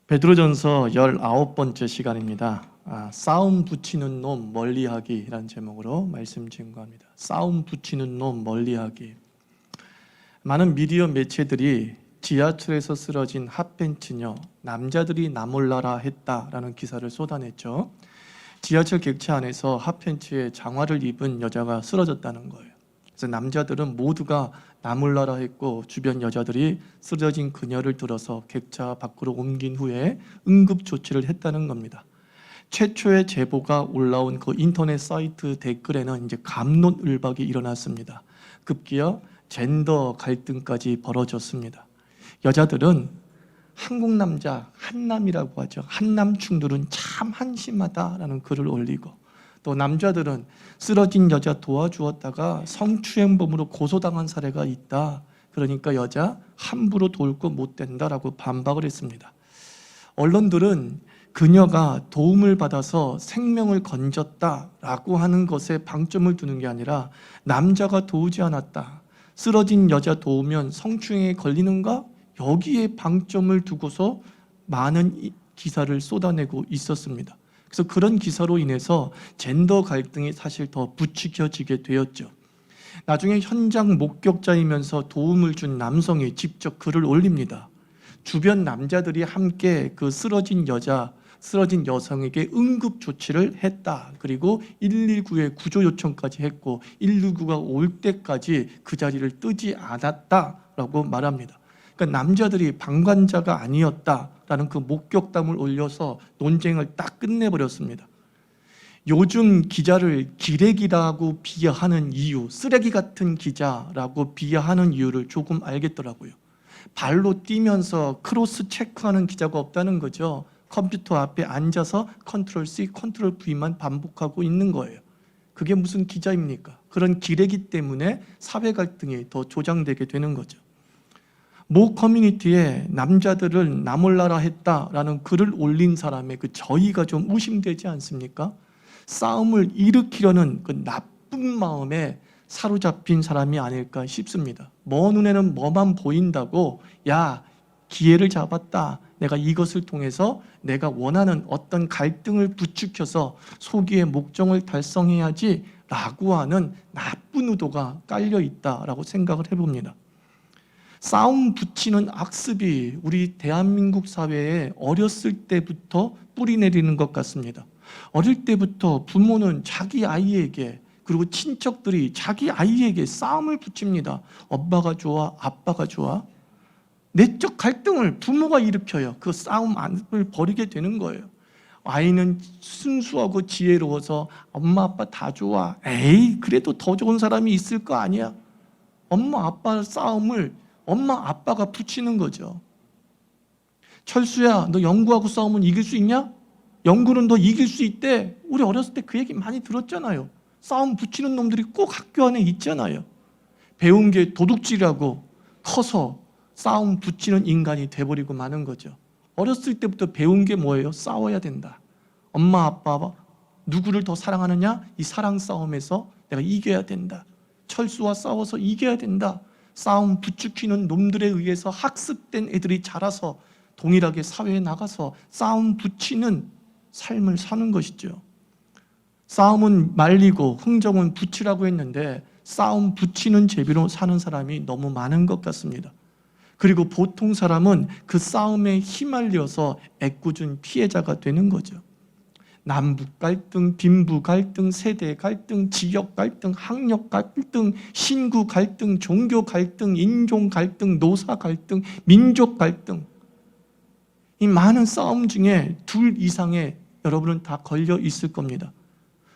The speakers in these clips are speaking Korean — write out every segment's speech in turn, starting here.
베드로전서 19번째 시간입니다. 싸움 붙이는 놈 멀리하기라는 제목으로 말씀 증거합니다. 싸움 붙이는 놈 멀리하기. 많은 미디어 매체들이 지하철에서 쓰러진 핫팬츠녀 남자들이 나 몰라라 했다라는 기사를 쏟아냈죠. 지하철 객차 안에서 핫팬츠에 장화를 입은 여자가 쓰러졌다는 거예요. 그래서 남자들은 모두가 나 몰라라 했고, 주변 여자들이 쓰러진 그녀를 들어서 객차 밖으로 옮긴 후에 응급 조치를 했다는 겁니다. 최초의 제보가 올라온 그 인터넷 사이트 댓글에는 이제 갑론을박이 일어났습니다. 급기야 젠더 갈등까지 벌어졌습니다. 여자들은 한국 남자 한남이라고 하죠. 한남충들은 참 한심하다라는 글을 올리고, 또 남자들은 쓰러진 여자 도와주었다가 성추행범으로 고소당한 사례가 있다. 그러니까 여자 함부로 돌고 못 된다라고 반박을 했습니다. 언론들은 그녀가 도움을 받아서 생명을 건졌다라고 하는 것에 방점을 두는 게 아니라 남자가 도우지 않았다, 쓰러진 여자 도우면 성추행에 걸리는가? 여기에 방점을 두고서 많은 기사를 쏟아내고 있었습니다. 그래서 그런 기사로 인해서 젠더 갈등이 사실 더 부추겨지게 되었죠. 나중에 현장 목격자이면서 도움을 준 남성이 직접 글을 올립니다. 주변 남자들이 함께 그 쓰러진 여성에게 응급 조치를 했다. 그리고 119에 구조 요청까지 했고 119가 올 때까지 그 자리를 뜨지 않았다라고 말합니다. 그러니까 남자들이 방관자가 아니었다라는 그 목격담을 올려서 논쟁을 딱 끝내버렸습니다. 요즘 기자를 기레기라고 비하하는 이유, 쓰레기 같은 기자라고 비하하는 이유를 조금 알겠더라고요. 발로 뛰면서 크로스 체크하는 기자가 없다는 거죠. 컴퓨터 앞에 앉아서 컨트롤 C, 컨트롤 V만 반복하고 있는 거예요. 그게 무슨 기자입니까? 그런 기레기 때문에 사회 갈등이 더 조장되게 되는 거죠. 모 커뮤니티에 남자들을 나 몰라라 했다라는 글을 올린 사람의 그 저희가 좀 의심되지 않습니까? 싸움을 일으키려는 그 나쁜 마음에 사로잡힌 사람이 아닐까 싶습니다. 먼 눈에는 뭐만 보인다고, 야, 기회를 잡았다, 내가 이것을 통해서 내가 원하는 어떤 갈등을 부추겨서 소기의 목적을 달성해야지 라고 하는 나쁜 의도가 깔려 있다라고 생각을 해봅니다. 싸움 붙이는 악습이 우리 대한민국 사회에 어렸을 때부터 뿌리 내리는 것 같습니다. 어릴 때부터 부모는 자기 아이에게, 그리고 친척들이 자기 아이에게 싸움을 붙입니다. 엄마가 좋아, 아빠가 좋아. 내적 갈등을 부모가 일으켜요. 그 싸움을 벌이게 되는 거예요. 아이는 순수하고 지혜로워서 엄마 아빠 다 좋아. 에이, 그래도 더 좋은 사람이 있을 거 아니야. 엄마 아빠 싸움을 엄마 아빠가 붙이는 거죠. 철수야, 너 영구하고 싸우면 이길 수 있냐? 영구는 너 이길 수 있대. 우리 어렸을 때 그 얘기 많이 들었잖아요. 싸움 붙이는 놈들이 꼭 학교 안에 있잖아요. 배운 게 도둑질하고 커서 싸움 붙이는 인간이 돼버리고 마는 거죠. 어렸을 때부터 배운 게 뭐예요? 싸워야 된다. 엄마 아빠 누구를 더 사랑하느냐? 이 사랑 싸움에서 내가 이겨야 된다. 철수와 싸워서 이겨야 된다. 싸움 부추기는 놈들에 의해서 학습된 애들이 자라서 동일하게 사회에 나가서 싸움 붙이는 삶을 사는 것이죠. 싸움은 말리고 흥정은 붙이라고 했는데 싸움 붙이는 제비로 사는 사람이 너무 많은 것 같습니다. 그리고 보통 사람은 그 싸움에 휘말려서 애꿎은 피해자가 되는 거죠. 남북 갈등, 빈부 갈등, 세대 갈등, 지역 갈등, 학력 갈등, 신구 갈등, 종교 갈등, 인종 갈등, 노사 갈등, 민족 갈등. 이 많은 싸움 중에 둘 이상의 여러분은 다 걸려 있을 겁니다.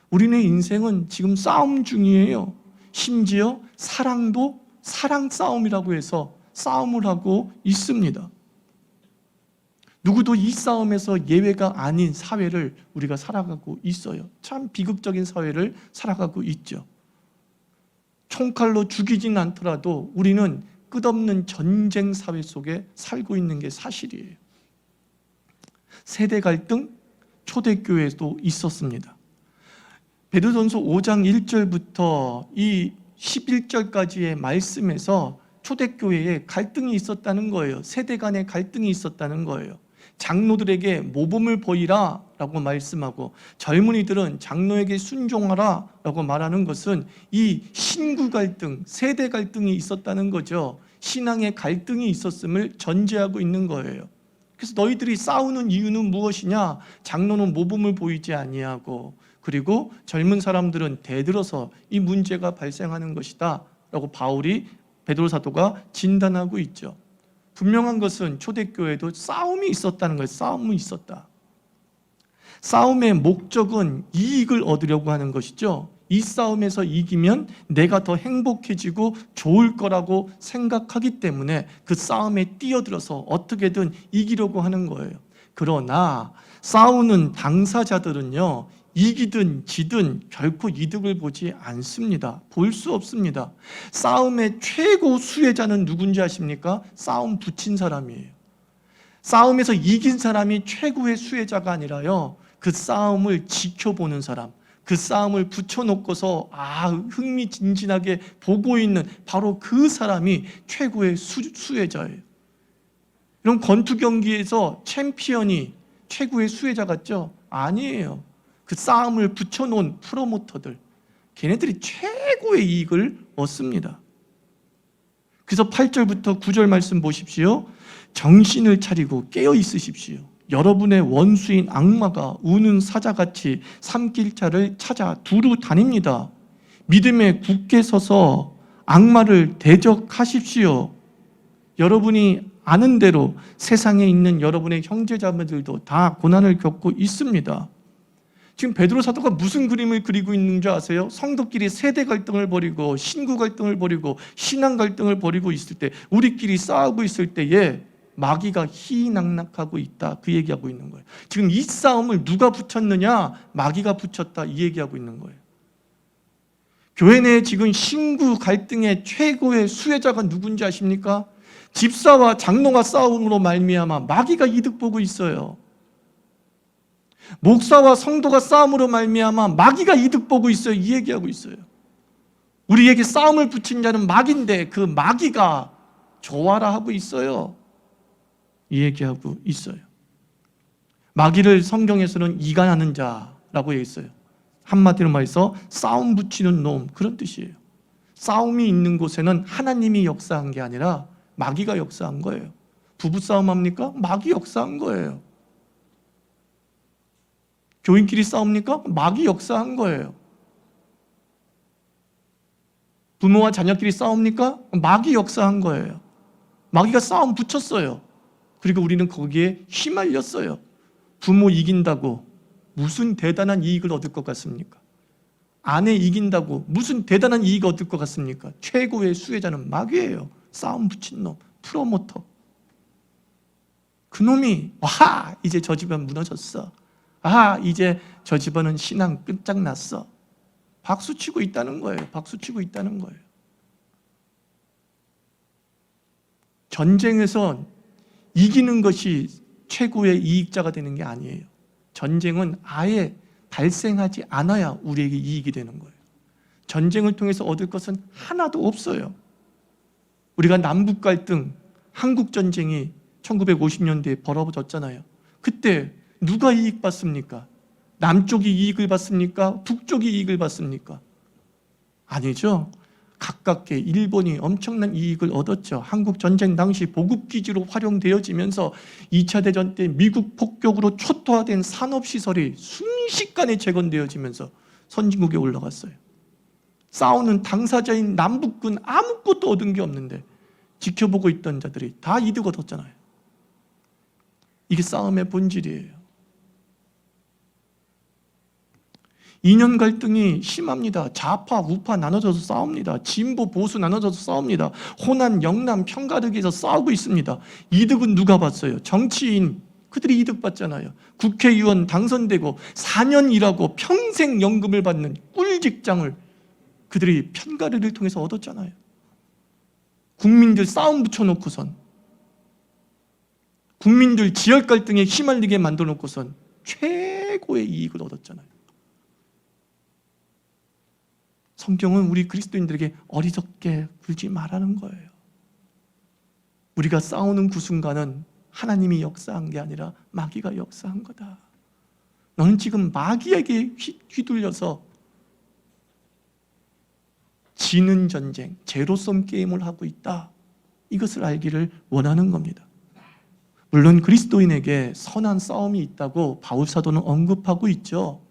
우리네 인생은 지금 싸움 중이에요. 심지어 사랑도 사랑 싸움이라고 해서 싸움을 하고 있습니다. 누구도 이 싸움에서 예외가 아닌 사회를 우리가 살아가고 있어요. 참 비극적인 사회를 살아가고 있죠. 총칼로 죽이진 않더라도 우리는 끝없는 전쟁 사회 속에 살고 있는 게 사실이에요. 세대 갈등, 초대교회도 있었습니다. 베드로전서 5장 1절부터 이 11절까지의 말씀에서 초대교회에 갈등이 있었다는 거예요. 세대 간의 갈등이 있었다는 거예요. 장로들에게 모범을 보이라 라고 말씀하고 젊은이들은 장로에게 순종하라 라고 말하는 것은 이 신구 갈등, 세대 갈등이 있었다는 거죠. 신앙의 갈등이 있었음을 전제하고 있는 거예요. 그래서 너희들이 싸우는 이유는 무엇이냐? 장로는 모범을 보이지 아니하고 그리고 젊은 사람들은 대들어서 이 문제가 발생하는 것이다 라고 바울이 베드로 사도가 진단하고 있죠. 분명한 것은 초대교회도 싸움이 있었다는 거예요. 싸움이 있었다. 싸움의 목적은 이익을 얻으려고 하는 것이죠. 이 싸움에서 이기면 내가 더 행복해지고 좋을 거라고 생각하기 때문에 그 싸움에 뛰어들어서 어떻게든 이기려고 하는 거예요. 그러나 싸우는 당사자들은요, 이기든 지든 결코 이득을 보지 않습니다. 볼 수 없습니다. 싸움의 최고 수혜자는 누군지 아십니까? 싸움 붙인 사람이에요. 싸움에서 이긴 사람이 최고의 수혜자가 아니라요, 그 싸움을 지켜보는 사람, 그 싸움을 붙여놓고서 흥미진진하게 보고 있는 바로 그 사람이 최고의 수혜자예요. 이런 권투 경기에서 챔피언이 최고의 수혜자 같죠? 아니에요. 그 싸움을 붙여놓은 프로모터들, 걔네들이 최고의 이익을 얻습니다. 그래서 8절부터 9절 말씀 보십시오. 정신을 차리고 깨어 있으십시오. 여러분의 원수인 악마가 우는 사자같이 산길자를 찾아 두루 다닙니다. 믿음에 굳게 서서 악마를 대적하십시오. 여러분이 아는 대로 세상에 있는 여러분의 형제자매들도 다 고난을 겪고 있습니다. 지금 베드로 사도가 무슨 그림을 그리고 있는 줄 아세요? 성도끼리 세대 갈등을 벌이고 신구 갈등을 벌이고 신앙 갈등을 벌이고 있을 때, 우리끼리 싸우고 있을 때에 마귀가 희낙낙하고 있다, 그 얘기하고 있는 거예요. 지금 이 싸움을 누가 붙였느냐? 마귀가 붙였다, 이 얘기하고 있는 거예요. 교회 내에 지금 신구 갈등의 최고의 수혜자가 누군지 아십니까? 집사와 장로가 싸움으로 말미암아 마귀가 이득 보고 있어요. 목사와 성도가 싸움으로 말미암아 마귀가 이득 보고 있어요. 이 얘기하고 있어요. 우리에게 싸움을 붙인 자는 마귀인데 그 마귀가 좋아라 하고 있어요. 이 얘기하고 있어요. 마귀를 성경에서는 이간하는 자라고 했어요. 한마디로 말해서 싸움 붙이는 놈, 그런 뜻이에요. 싸움이 있는 곳에는 하나님이 역사한 게 아니라 마귀가 역사한 거예요. 부부싸움 합니까? 마귀 역사한 거예요. 교인끼리 싸웁니까? 마귀 역사한 거예요. 부모와 자녀끼리 싸웁니까? 마귀 역사한 거예요. 마귀가 싸움 붙였어요. 그리고 우리는 거기에 휘말렸어요. 부모 이긴다고 무슨 대단한 이익을 얻을 것 같습니까? 아내 이긴다고 무슨 대단한 이익을 얻을 것 같습니까? 최고의 수혜자는 마귀예요. 싸움 붙인 놈, 프로모터. 그놈이 이제 저 집안 무너졌어. 이제 저 집안은 신앙 끝장났어. 박수치고 있다는 거예요. 박수치고 있다는 거예요. 전쟁에서 이기는 것이 최고의 이익자가 되는 게 아니에요. 전쟁은 아예 발생하지 않아야 우리에게 이익이 되는 거예요. 전쟁을 통해서 얻을 것은 하나도 없어요. 우리가 남북 갈등, 한국 전쟁이 1950년대에 벌어졌잖아요. 그때 누가 이익 받습니까? 남쪽이 이익을 받습니까? 북쪽이 이익을 받습니까? 아니죠. 가깝게 일본이 엄청난 이익을 얻었죠. 한국 전쟁 당시 보급기지로 활용되어지면서 2차 대전 때 미국 폭격으로 초토화된 산업시설이 순식간에 재건되어지면서 선진국에 올라갔어요. 싸우는 당사자인 남북군 아무것도 얻은 게 없는데 지켜보고 있던 자들이 다 이득 얻었잖아요. 이게 싸움의 본질이에요. 이념 갈등이 심합니다. 좌파, 우파 나눠져서 싸웁니다. 진보, 보수 나눠져서 싸웁니다. 호남, 영남, 편가르기에서 싸우고 있습니다. 이득은 누가 봤어요? 정치인, 그들이 이득 받잖아요. 국회의원 당선되고 4년 일하고 평생 연금을 받는 꿀직장을 그들이 편가르기를 통해서 얻었잖아요. 국민들 싸움 붙여놓고선, 국민들 지역 갈등에 휘말리게 만들어놓고선 최고의 이익을 얻었잖아요. 성경은 우리 그리스도인들에게 어리석게 굴지 말라는 거예요. 우리가 싸우는 그 순간은 하나님이 역사한 게 아니라 마귀가 역사한 거다. 너는 지금 마귀에게 휘둘려서 지는 전쟁, 제로섬 게임을 하고 있다. 이것을 알기를 원하는 겁니다. 물론 그리스도인에게 선한 싸움이 있다고 바울 사도는 언급하고 있죠.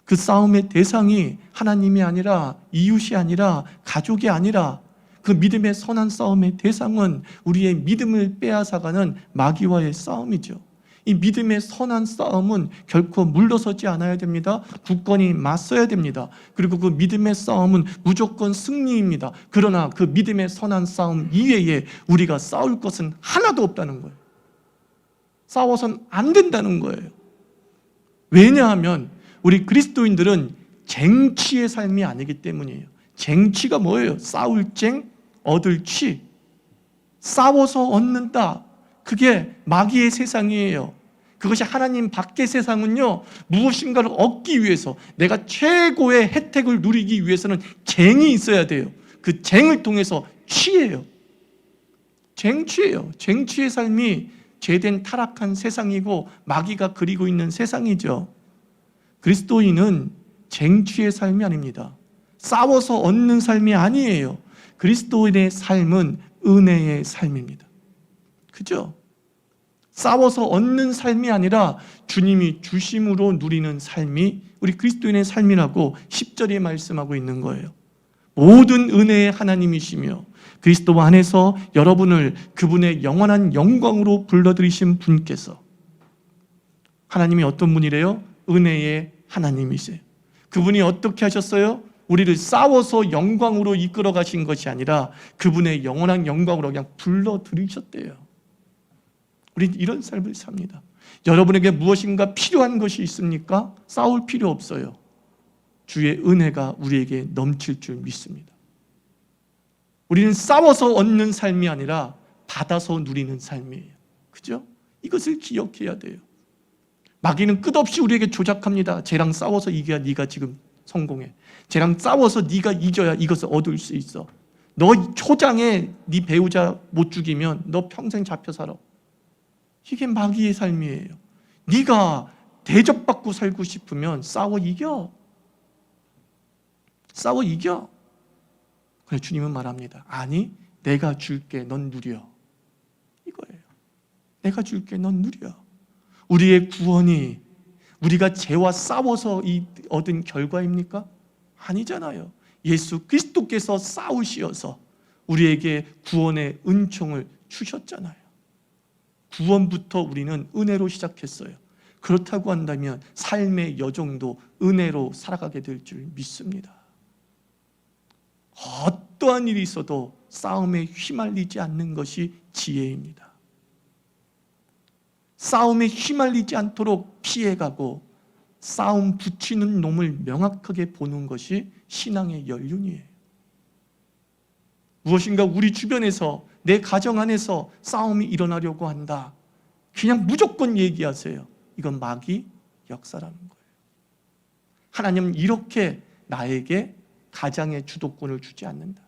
그 싸움의 대상이 하나님이 아니라 이웃이 아니라 가족이 아니라 그 믿음의 선한 싸움의 대상은 우리의 믿음을 빼앗아가는 마귀와의 싸움이죠. 이 믿음의 선한 싸움은 결코 물러서지 않아야 됩니다. 굳건히 맞서야 됩니다. 그리고 그 믿음의 싸움은 무조건 승리입니다. 그러나 그 믿음의 선한 싸움 이외에 우리가 싸울 것은 하나도 없다는 거예요. 싸워서는 안 된다는 거예요. 왜냐하면 우리 그리스도인들은 쟁취의 삶이 아니기 때문이에요. 쟁취가 뭐예요? 싸울 쟁, 얻을 취. 싸워서 얻는다. 그게 마귀의 세상이에요. 그것이 하나님 밖의 세상은요, 무엇인가를 얻기 위해서, 내가 최고의 혜택을 누리기 위해서는 쟁이 있어야 돼요. 그 쟁을 통해서 취해요. 쟁취예요. 쟁취의 삶이 죄된 타락한 세상이고 마귀가 그리고 있는 세상이죠. 그리스도인은 쟁취의 삶이 아닙니다. 싸워서 얻는 삶이 아니에요. 그리스도인의 삶은 은혜의 삶입니다. 그죠? 싸워서 얻는 삶이 아니라 주님이 주심으로 누리는 삶이 우리 그리스도인의 삶이라고 10절에 말씀하고 있는 거예요. 모든 은혜의 하나님이시며 그리스도 안에서 여러분을 그분의 영원한 영광으로 불러들이신 분께서, 하나님이 어떤 분이래요? 은혜의 하나님이세요. 그분이 어떻게 하셨어요? 우리를 싸워서 영광으로 이끌어 가신 것이 아니라 그분의 영원한 영광으로 그냥 불러들이셨대요. 우리는 이런 삶을 삽니다. 여러분에게 무엇인가 필요한 것이 있습니까? 싸울 필요 없어요. 주의 은혜가 우리에게 넘칠 줄 믿습니다. 우리는 싸워서 얻는 삶이 아니라 받아서 누리는 삶이에요. 그죠? 이것을 기억해야 돼요. 마귀는 끝없이 우리에게 조작합니다. 쟤랑 싸워서 이겨야 네가 지금 성공해. 쟤랑 싸워서 네가 이겨야 이것을 얻을 수 있어. 너 초장에 네 배우자 못 죽이면 너 평생 잡혀 살아. 이게 마귀의 삶이에요. 네가 대접받고 살고 싶으면 싸워 이겨. 싸워 이겨. 그래 주님은 말합니다. 아니, 내가 줄게, 넌 누려. 이거예요. 내가 줄게, 넌 누려. 우리의 구원이 우리가 죄와 싸워서 얻은 결과입니까? 아니잖아요. 예수 그리스도께서 싸우시어서 우리에게 구원의 은총을 주셨잖아요. 구원부터 우리는 은혜로 시작했어요. 그렇다고 한다면 삶의 여정도 은혜로 살아가게 될 줄 믿습니다. 어떠한 일이 있어도 싸움에 휘말리지 않는 것이 지혜입니다. 싸움에 휘말리지 않도록 피해가고 싸움 붙이는 놈을 명확하게 보는 것이 신앙의 연륜이에요. 무엇인가 우리 주변에서, 내 가정 안에서 싸움이 일어나려고 한다. 그냥 무조건 얘기하세요. 이건 마귀 역사라는 거예요. 하나님은 이렇게 나에게 가장의 주도권을 주지 않는다.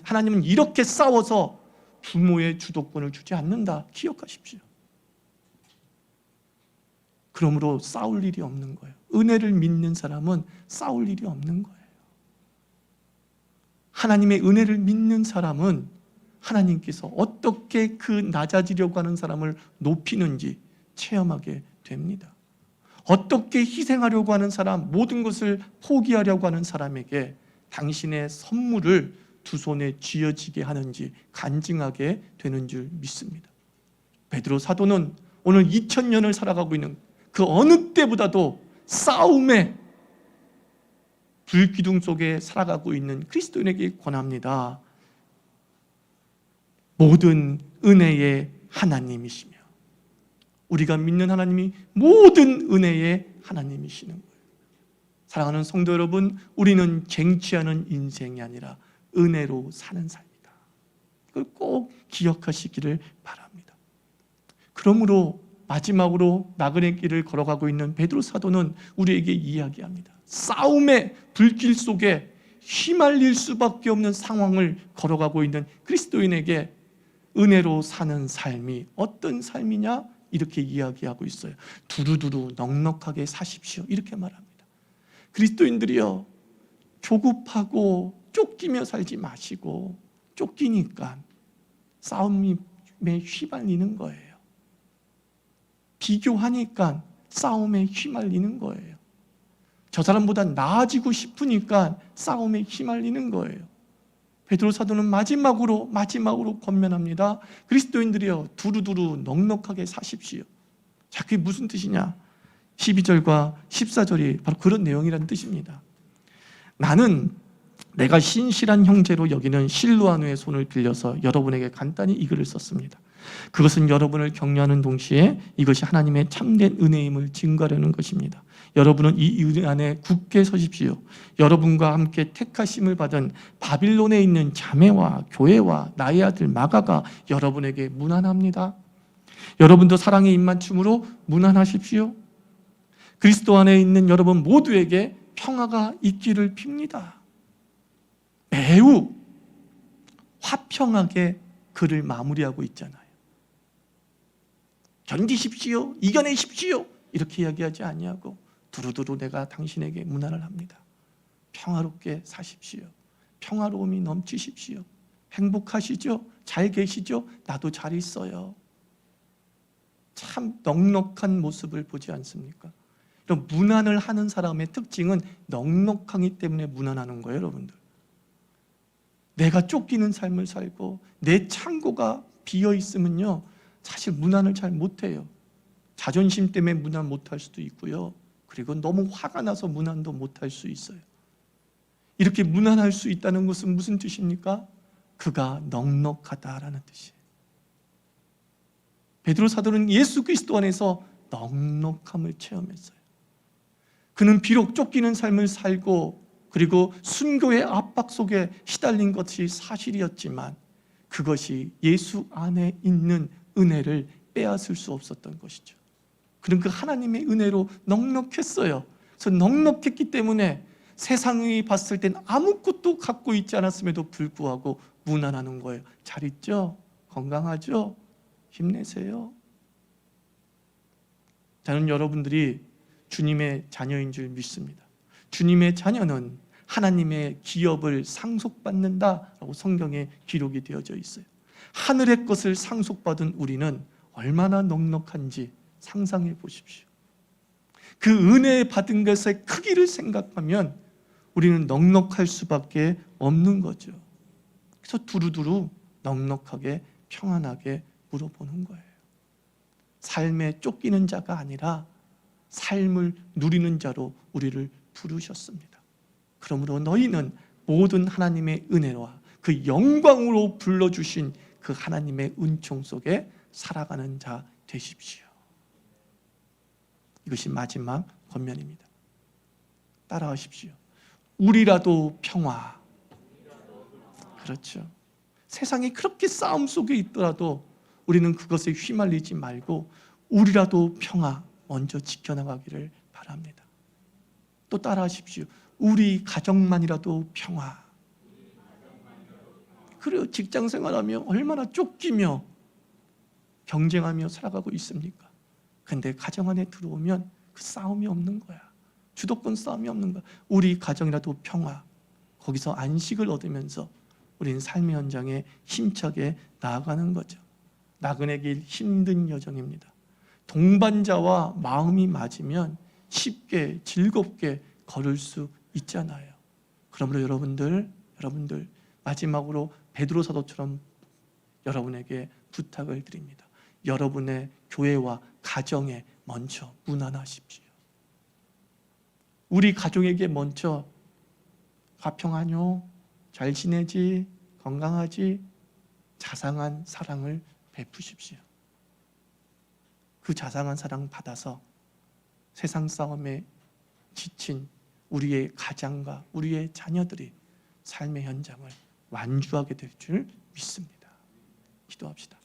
하나님은 이렇게 싸워서 부모의 주도권을 주지 않는다. 기억하십시오. 그러므로 싸울 일이 없는 거예요. 은혜를 믿는 사람은 싸울 일이 없는 거예요. 하나님의 은혜를 믿는 사람은 하나님께서 어떻게 그 낮아지려고 하는 사람을 높이는지 체험하게 됩니다. 어떻게 희생하려고 하는 사람, 모든 것을 포기하려고 하는 사람에게 당신의 선물을 두 손에 쥐어지게 하는지 간증하게 되는 줄 믿습니다. 베드로 사도는 오늘 2000년을 살아가고 있는 그 어느 때보다도 싸움의 불기둥 속에 살아가고 있는 그리스도인에게 권합니다. 모든 은혜의 하나님이시며 우리가 믿는 하나님이 모든 은혜의 하나님이시는 거예요. 사랑하는 성도 여러분, 우리는 쟁취하는 인생이 아니라 은혜로 사는 삶이다. 이걸 꼭 기억하시기를 바랍니다. 그러므로 마지막으로 나그네 길을 걸어가고 있는 베드로 사도는 우리에게 이야기합니다. 싸움의 불길 속에 휘말릴 수밖에 없는 상황을 걸어가고 있는 그리스도인에게 은혜로 사는 삶이 어떤 삶이냐? 이렇게 이야기하고 있어요. 두루두루 넉넉하게 사십시오. 이렇게 말합니다. 그리스도인들이여, 조급하고 쫓기며 살지 마시고, 쫓기니까 싸움에 휘말리는 거예요. 비교하니까 싸움에 휘말리는 거예요. 저 사람보다 나아지고 싶으니까 싸움에 휘말리는 거예요. 베드로 사도는 마지막으로 권면합니다. 그리스도인들이여, 두루두루 넉넉하게 사십시오. 자, 그게 무슨 뜻이냐? 12절과 14절이 바로 그런 내용이라는 뜻입니다. 나는 내가 신실한 형제로 여기는 실루아누의 손을 빌려서 여러분에게 간단히 이 글을 썼습니다. 그것은 여러분을 격려하는 동시에 이것이 하나님의 참된 은혜임을 증거하려는 것입니다. 여러분은 이 은혜 안에 굳게 서십시오. 여러분과 함께 택하심을 받은 바빌론에 있는 자매와 교회와 나의 아들 마가가 여러분에게 문안합니다. 여러분도 사랑의 입맞춤으로 문안하십시오. 그리스도 안에 있는 여러분 모두에게 평화가 있기를 빕니다. 매우 화평하게 글을 마무리하고 있잖아요. 견디십시오, 이겨내십시오, 이렇게 이야기하지 아니하고 두루두루 내가 당신에게 문안을 합니다. 평화롭게 사십시오. 평화로움이 넘치십시오. 행복하시죠? 잘 계시죠? 나도 잘 있어요. 참 넉넉한 모습을 보지 않습니까? 이런 문안을 하는 사람의 특징은 넉넉하기 때문에 문안하는 거예요, 여러분들. 내가 쫓기는 삶을 살고 내 창고가 비어 있으면요, 사실 문안을 잘 못해요. 자존심 때문에 문안 못할 수도 있고요, 그리고 너무 화가 나서 문안도 못할 수 있어요. 이렇게 문안할 수 있다는 것은 무슨 뜻입니까? 그가 넉넉하다라는 뜻이에요. 베드로 사도는 예수 그리스도 안에서 넉넉함을 체험했어요. 그는 비록 쫓기는 삶을 살고 그리고 순교의 압박 속에 시달린 것이 사실이었지만 그것이 예수 안에 있는 은혜를 빼앗을 수 없었던 것이죠. 그는 그 하나님의 은혜로 넉넉했어요. 그래서 넉넉했기 때문에 세상이 봤을 땐 아무것도 갖고 있지 않았음에도 불구하고 문안하는 거예요. 잘 있죠? 건강하죠? 힘내세요. 저는 여러분들이 주님의 자녀인 줄 믿습니다. 주님의 자녀는 하나님의 기업을 상속받는다라고 성경에 기록이 되어져 있어요. 하늘의 것을 상속받은 우리는 얼마나 넉넉한지 상상해 보십시오. 그 은혜 받은 것의 크기를 생각하면 우리는 넉넉할 수밖에 없는 거죠. 그래서 두루두루 넉넉하게 평안하게 물어보는 거예요. 삶에 쫓기는 자가 아니라 삶을 누리는 자로 우리를 부르셨습니다. 그러므로 너희는 모든 하나님의 은혜와 그 영광으로 불러주신 그 하나님의 은총 속에 살아가는 자 되십시오. 이것이 마지막 권면입니다. 따라하십시오. 우리라도 평화. 그렇죠. 세상이 그렇게 싸움 속에 있더라도 우리는 그것에 휘말리지 말고 우리라도 평화 먼저 지켜나가기를 바랍니다. 또 따라하십시오. 우리 가정만이라도 평화. 그래요. 직장 생활하며 얼마나 쫓기며 경쟁하며 살아가고 있습니까? 근데 가정 안에 들어오면 그 싸움이 없는 거야. 주도권 싸움이 없는 거야. 우리 가정이라도 평화. 거기서 안식을 얻으면서 우리는 삶의 현장에 힘차게 나아가는 거죠. 나그네 길 힘든 여정입니다. 동반자와 마음이 맞으면 쉽게 즐겁게 걸을 수 있잖아요. 그러므로 여러분들 마지막으로 베드로 사도처럼 여러분에게 부탁을 드립니다. 여러분의 교회와 가정에 먼저 문안하십시오. 우리 가족에게 먼저 가평하뇨? 잘 지내지? 건강하지? 자상한 사랑을 베푸십시오. 그 자상한 사랑 받아서 세상 싸움에 지친 우리의 가장과 우리의 자녀들이 삶의 현장을 완주하게 될 줄 믿습니다. 기도합시다.